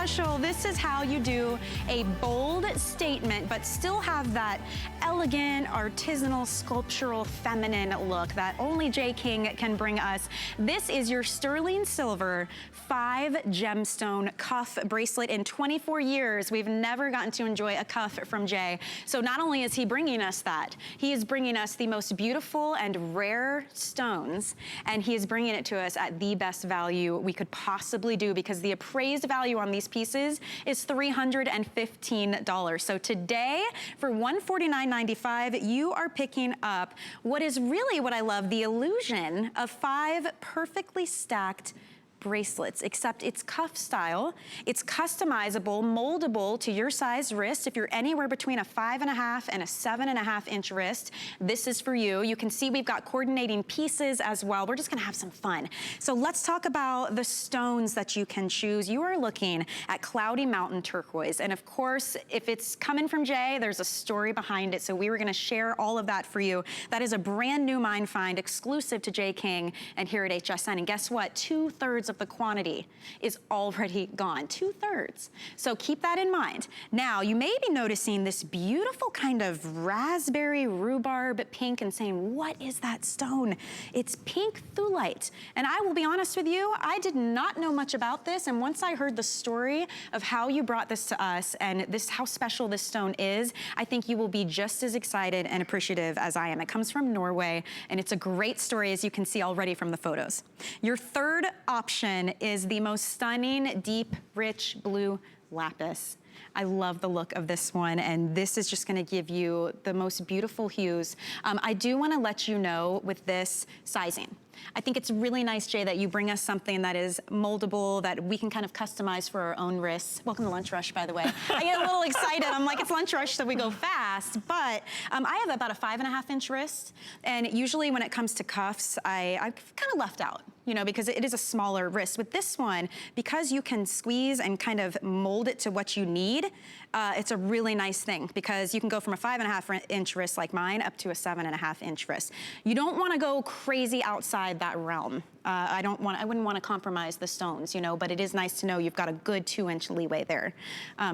special. This is how you do a bold statement, but still have that elegant, artisanal, sculptural, feminine look that only J. King can bring us. This is your sterling silver 5 gemstone cuff bracelet. In 24 years, we've never gotten to enjoy a cuff from Jay. So not only is he bringing us that, he is bringing us the most beautiful and rare stones, and he is bringing it to us at the best value we could possibly do, because the appraised value on these pieces is $315. So today, for $149.95, you are picking up what is really what I love, the illusion of 5 perfectly stacked bracelets, except it's cuff style. It's customizable, moldable to your size wrist. If you're anywhere between a 5.5 and a 7.5 inch wrist, this is for you. You can see we've got coordinating pieces as well. We're just gonna have some fun. So let's talk about the stones that you can choose. You are looking at Cloudy Mountain turquoise. And of course, if it's coming from Jay, there's a story behind it. So we were gonna share all of that for you. That is a brand new mine find exclusive to J. King and here at HSN. And guess what? 2/3 of the quantity is already gone, 2/3. So keep that in mind. Now, you may be noticing this beautiful kind of raspberry rhubarb pink and saying, what is that stone? It's pink thulite. And I will be honest with you, I did not know much about this. And once I heard the story of how you brought this to us and this, how special this stone is, I think you will be just as excited and appreciative as I am. It comes from Norway, and it's a great story, as you can see already from the photos. Your third option is the most stunning, deep, rich blue lapis. I love the look of this one, and this is just gonna give you the most beautiful hues. I do wanna let you know with this sizing. I think it's really nice, Jay, that you bring us something that is moldable, that we can kind of customize for our own wrists. Welcome to Lunch Rush, by the way. I get a little excited. I'm like, it's Lunch Rush, so we go fast. But I have about a 5.5 inch wrist, and usually when it comes to cuffs, I'm kind of left out, you know, because it is a smaller wrist. With this one, because you can squeeze and kind of mold it to what you need, it's a really nice thing, because you can go from a 5.5 inch wrist like mine up to a 7.5 inch wrist. You don't want to go crazy outside that realm. I wouldn't want to compromise the stones, you know, but it is nice to know you've got a good 2 inch leeway there.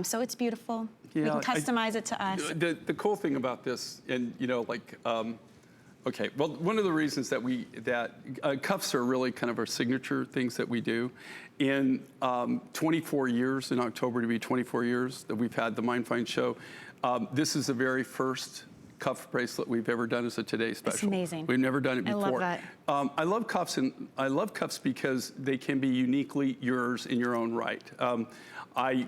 So it's beautiful. Yeah, we can customize it to us. The cool thing about this, and you know, like, okay, well, one of the reasons that cuffs are really kind of our signature things that we do. In 24 years, in October to be 24 years that we've had the Mine Find show, this is the very first cuff bracelet we've ever done as a Today Special. It's amazing. We've never done it before. I love that. I love cuffs, and I love cuffs because they can be uniquely yours in your own right. I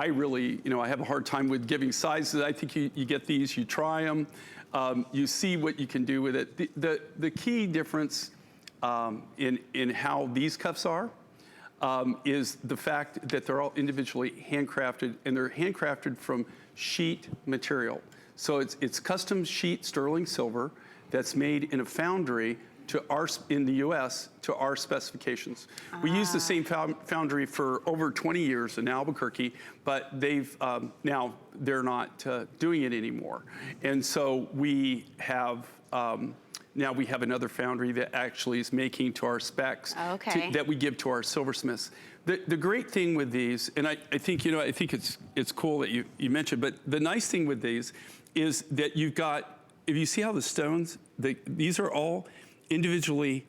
really, you know, I have a hard time with giving sizes. I think you get these, you try them, you see what you can do with it. The key difference in how these cuffs are is the fact that they're all individually handcrafted, and they're handcrafted from sheet material. So it's custom sheet sterling silver that's made in a foundry in the US to our specifications. We use the same foundry for over 20 years in Albuquerque, but now they're not doing it anymore. And so we have, now we have another foundry that actually is making to our specs that we give to our silversmiths. The great thing with these, and I think, you know, I think it's cool that you mentioned, but the nice thing with these is that you've got, if you see how the stones, these are all individually,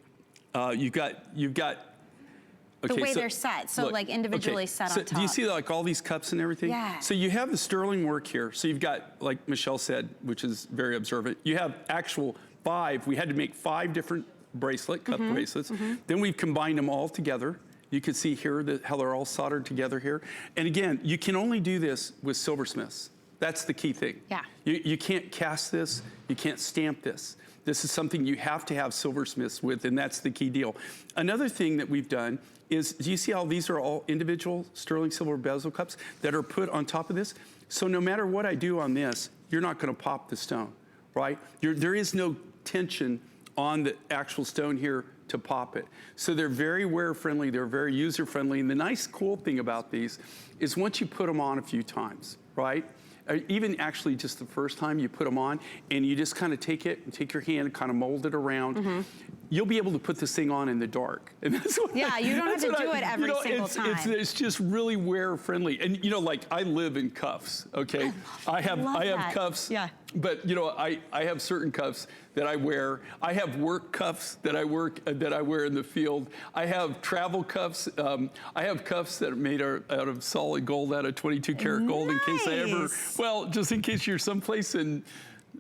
you've got the way they're set, so look, like individually set on top. Do you see like all these cups and everything? Yeah. So you have the sterling work here. So you've got, like Michelle said, which is very observant, you have actual 5, we had to make 5 different cup bracelets. Then we've combined them all together. You can see here how they're all soldered together here. And again, you can only do this with silversmiths. That's the key thing. Yeah. You can't cast this, you can't stamp this. This is something you have to have silversmiths with, and that's the key deal. Another thing that we've done is, do you see how these are all individual sterling silver bezel cups that are put on top of this? So no matter what I do on this, you're not gonna pop the stone, right? There is no tension on the actual stone here to pop it. So they're very wear friendly, they're very user friendly, and the nice cool thing about these is once you put them on a few times, right? even actually just the first time you put them on, and you just kind of take it and take your hand and kind of mold it around. You'll be able to put this thing on in the dark. And that's what yeah, you don't have to do it every single time. It's just really wear friendly. And you know, like I live in cuffs, okay? I have cuffs. Yeah. But you know, I have certain cuffs that I wear. I have work cuffs that I wear in the field. I have travel cuffs. I have cuffs that are made out of solid gold, out of 22 karat gold, in case I ever, well, just in case you're someplace and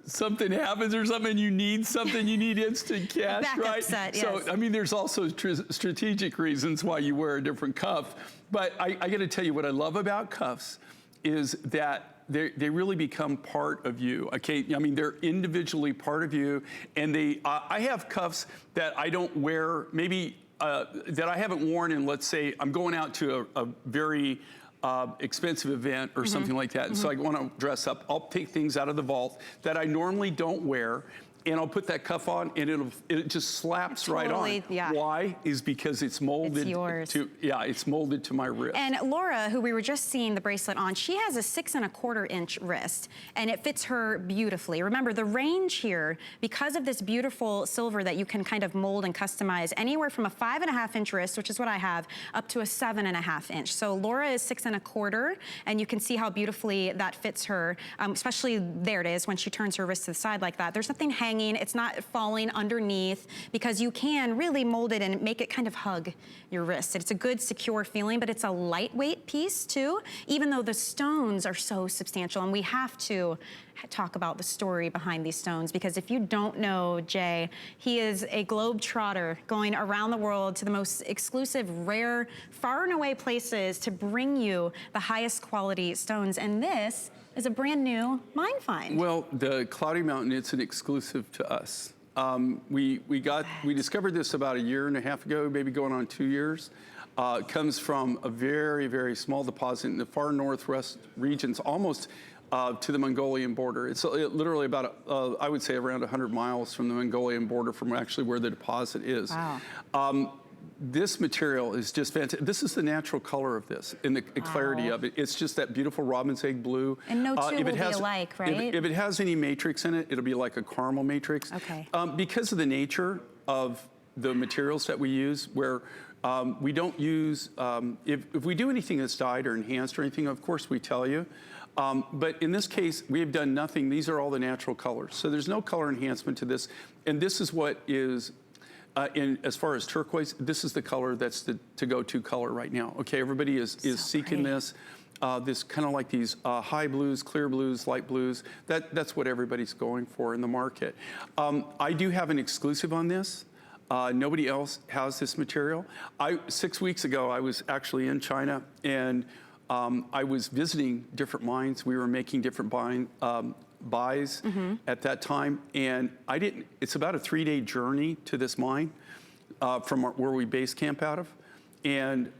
something happens or something, you need instant cash, right? Set, yes. So, I mean, there's also strategic reasons why you wear a different cuff. But I got to tell you, what I love about cuffs is that they really become part of you, okay? I mean, they're individually part of you, and I have cuffs that I don't wear, maybe that I haven't worn in, let's say, I'm going out to a very expensive event or something like that. And so I want to dress up. I'll take things out of the vault that I normally don't wear, and I'll put that cuff on, and it just slaps right on. Yeah. Why? Is because it's molded. It's yours. It's molded to my wrist. And Laura, who we were just seeing the bracelet on, she has a 6 1/4 inch wrist, and it fits her beautifully. Remember, the range here, because of this beautiful silver that you can kind of mold and customize, anywhere from a 5 1/2 inch wrist, which is what I have, up to a 7 1/2 inch. So Laura is 6 1/4, and you can see how beautifully that fits her, especially there it is when she turns her wrist to the side like that. There's nothing hanging. It's not falling underneath, because you can really mold it and make it kind of hug your wrist. It's a good, secure feeling, but it's a lightweight piece too, even though the stones are so substantial. And we have to talk about the story behind these stones, because if you don't know Jay, he is a globetrotter going around the world to the most exclusive, rare, far and away places to bring you the highest quality stones. And this is a brand new mine find. Well, the Cloudy Mountain, it's an exclusive to us. We discovered this about 1.5 years ago, maybe going on 2 years. It comes from a very, very small deposit in the far northwest regions, almost to the Mongolian border. It's literally about, I would say, around 100 miles from the Mongolian border, from actually where the deposit is. Wow. This material is just fantastic. This is the natural color of this, and the clarity of it. It's just that beautiful robin's egg blue. And no two will be alike, right? If it has any matrix in it, it'll be like a caramel matrix. Okay. Because of the nature of the materials that we use, where we don't use, if we do anything that's dyed or enhanced or anything, of course we tell you. But in this case, we have done nothing. These are all the natural colors. So there's no color enhancement to this. And this is what is, as far as turquoise, this is the color that's the to-go-to color right now. Okay, everybody is seeking this. This kind of like these high blues, clear blues, light blues. That's what everybody's going for in the market. I do have an exclusive on this. Nobody else has this material. 6 weeks ago, I was actually in China, and I was visiting different mines. We were making different buys at that time, and it's about a 3-day journey to this mine from where we base camp out of. And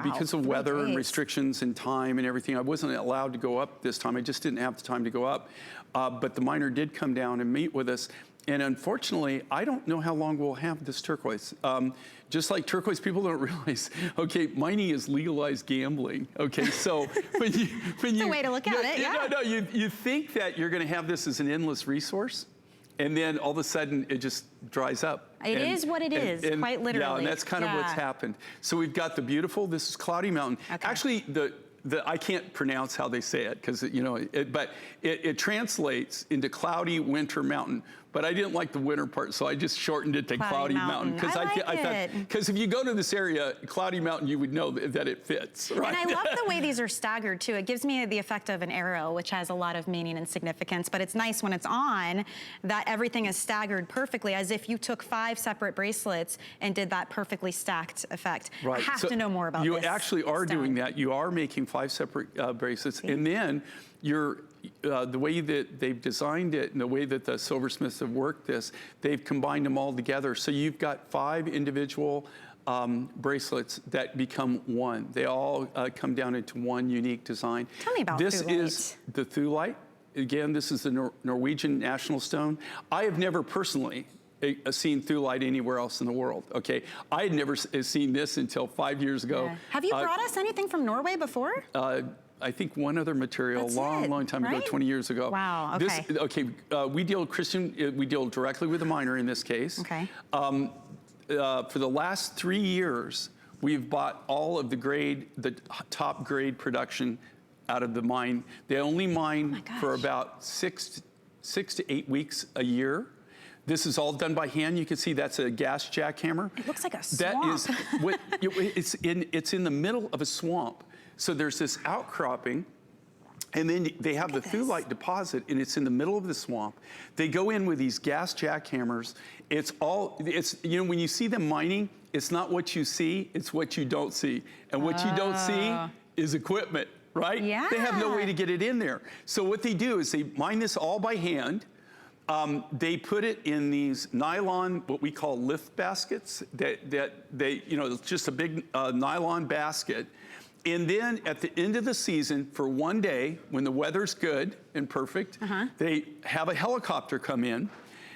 because of weather and restrictions and time and everything, I wasn't allowed to go up this time. I just didn't have the time to go up. But the miner did come down and meet with us. And unfortunately, I don't know how long we'll have this turquoise. Just like turquoise, people don't realize, okay, mining is legalized gambling. Okay, so when you it's a way to look at it, yeah. No, you think that you're gonna have this as an endless resource, and then all of a sudden it just dries up. It is what it is, quite literally. Yeah, and that's kind of what's happened. So we've got the beautiful, this is Cloudy Mountain. Okay. Actually, I can't pronounce how they say it, because but it translates into Cloudy Winter Mountain. But I didn't like the winter part, so I just shortened it to Cloudy Mountain. I thought, because if you go to this area, Cloudy Mountain, you would know that it fits, right? And I love the way these are staggered too. It gives me the effect of an arrow, which has a lot of meaning and significance. But it's nice when it's on that everything is staggered perfectly, as if you took 5 separate bracelets and did that perfectly stacked effect. Right. I have to know more about this. You actually are doing that. You are making 5 separate bracelets, and then the way that they've designed it and the way that the silversmiths have worked this, they've combined them all together. So you've got 5 individual bracelets that become one. They all come down into one unique design. Tell me about this. Is the thulite. Again, this is the Norwegian national stone. I have never personally seen thulite anywhere else in the world, okay? I had never seen this until 5 years ago. Yeah. Have you brought us anything from Norway before? I think, one other material long time ago, 20 years ago. Wow, okay. We deal, Christian, we deal directly with the miner in this case. Okay. For the last 3 years, we've bought all of the top grade production out of the mine. They only mine for about 6 to 8 weeks a year. This is all done by hand. You can see that's a gas jackhammer. It looks like a swamp. That is what it's in the middle of a swamp. So there's this outcropping, and then they have the thulite deposit, and it's in the middle of the swamp. They go in with these gas jackhammers. It's you know, when you see them mining, it's not what you see, it's what you don't see. And what you don't see is equipment, right? Yeah. They have no way to get it in there. So what they do is they mine this all by hand. They put it in these nylon, what we call lift baskets, that they, you know, it's just a big nylon basket. And then at the end of the season, for one day, when the weather's good and perfect, they have a helicopter come in,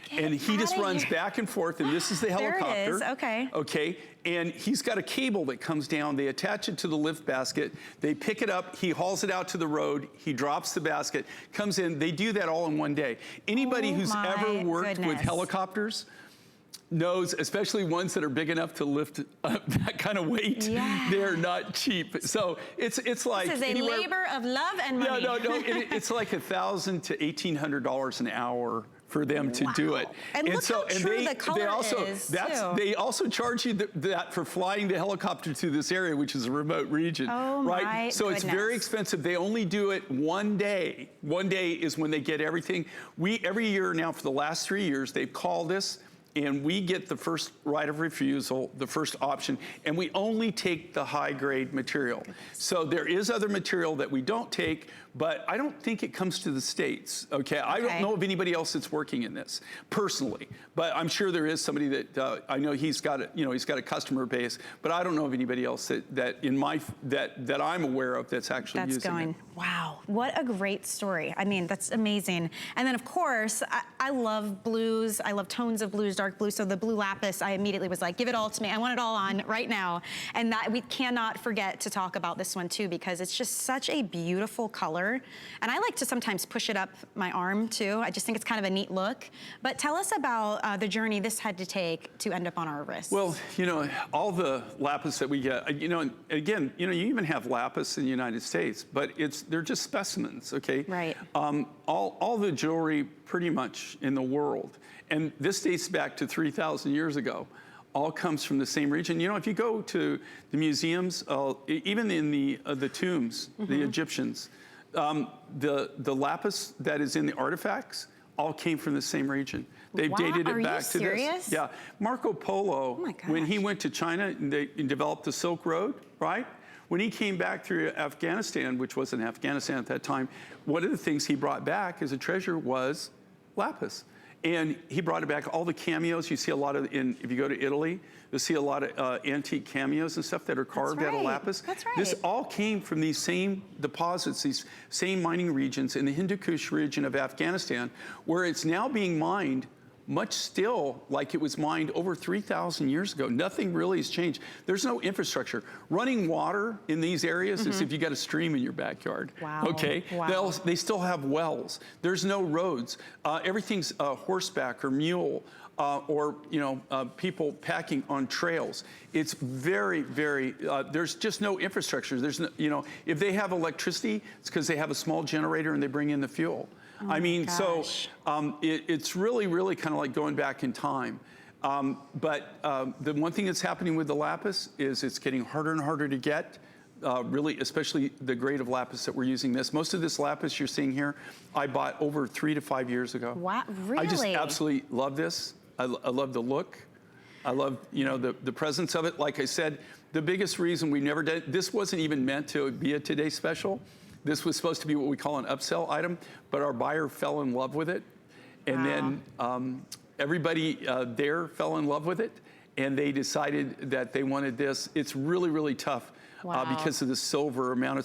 and he just runs back and forth, and this is the helicopter. There it is, okay. Okay, and he's got a cable that comes down. They attach it to the lift basket. They pick it up. He hauls it out to the road. He drops the basket, comes in. They do that all in one day. Anybody who's ever worked with helicopters knows, especially ones that are big enough to lift that kind of weight, they're not cheap. So it's like this is a labor of love and money. No. It's like $1,000 to $1,800 an hour for them to do it. And look how true the color is, too. They also charge you that for flying the helicopter to this area, which is a remote region. Oh, right? So it's very expensive. They only do it one day. One day is when they get everything. Every year now for the last 3 years, they've called us, and we get the first right of refusal, the first option, and we only take the high-grade material. So there is other material that we don't take, but I don't think it comes to the States, okay? I don't know of anybody else that's working in this, personally, but I'm sure there is somebody that, I know he's got a customer base, but I don't know of anybody else that I'm aware of that's actually using it. Wow, what a great story. I mean, that's amazing. And then, of course, I love blues. I love tones of blues, dark blue. So the blue lapis, I immediately was like, give it all to me. I want it all on right now. And that we cannot forget to talk about this one too, because it's just such a beautiful color. And I like to sometimes push it up my arm too. I just think it's kind of a neat look. But tell us about the journey this had to take to end up on our wrists. Well, you know, all the lapis that we get, you know, again, you know, you even have lapis in the United States, but they're just specimens, okay? Right. All the jewelry pretty much in the world, and this dates back to 3,000 years ago, all comes from the same region. You know, if you go to the museums, even in the tombs, the Egyptians, the lapis that is in the artifacts all came from the same region. They've dated it back to this. Yeah, Marco Polo, when he went to China and they developed the Silk Road, right? When he came back through Afghanistan, which wasn't Afghanistan at that time, one of the things he brought back as a treasure was lapis. And he brought it back, all the cameos. You see a lot of, if you go to Italy, you'll see a lot of antique cameos and stuff that are carved out of lapis. That's right. This all came from these same deposits, these same mining regions in the Hindu Kush region of Afghanistan, where it's now being mined much still like it was mined over 3,000 years ago. Nothing really has changed. There's no infrastructure. Running water in these areas is if you got a stream in your backyard. Wow. Okay? Wow. They still have wells. There's no roads. Everything's horseback or mule or, you know, people packing on trails. It's very, very, there's just no infrastructure. There's no, you know, if they have electricity, it's because they have a small generator and they bring in the fuel. I mean, so it's really, really kind of like going back in time. But the one thing that's happening with the lapis is it's getting harder and harder to get, really, especially the grade of lapis that we're using this. Most of this lapis you're seeing here, I bought over 3 to 5 years ago. Wow, really? I just absolutely love this. I love the look. I love, you know, the presence of it. Like I said, the biggest reason we never did, this wasn't even meant to be a Today Special. This was supposed to be what we call an upsell item, but our buyer fell in love with it. And then everybody there fell in love with it, and they decided that they wanted this. It's really, really tough because of the silver, amount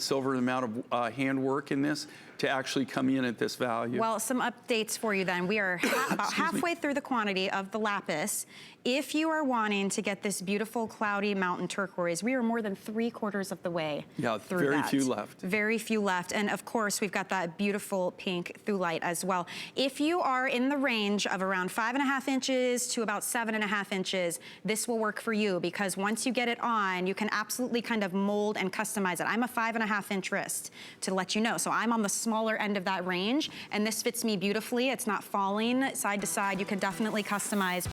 of handwork in this. to actually come in at this value. Well, some updates for you then. We are about halfway through the quantity of the lapis. If you are wanting to get this beautiful cloudy mountain turquoise, we are more than 3/4 of the way through very that. few left. Very few left. And of course, we've got that beautiful pink thulite as well. If you are in the range of around 5.5 inches to about 7.5 inches, this will work for you, because once you get it on, you can absolutely kind of mold and customize it. I'm a 5.5 inch wrist, to let you know. So I'm on the smaller end of that range, and this fits me beautifully. It's not falling side to side. You can definitely customize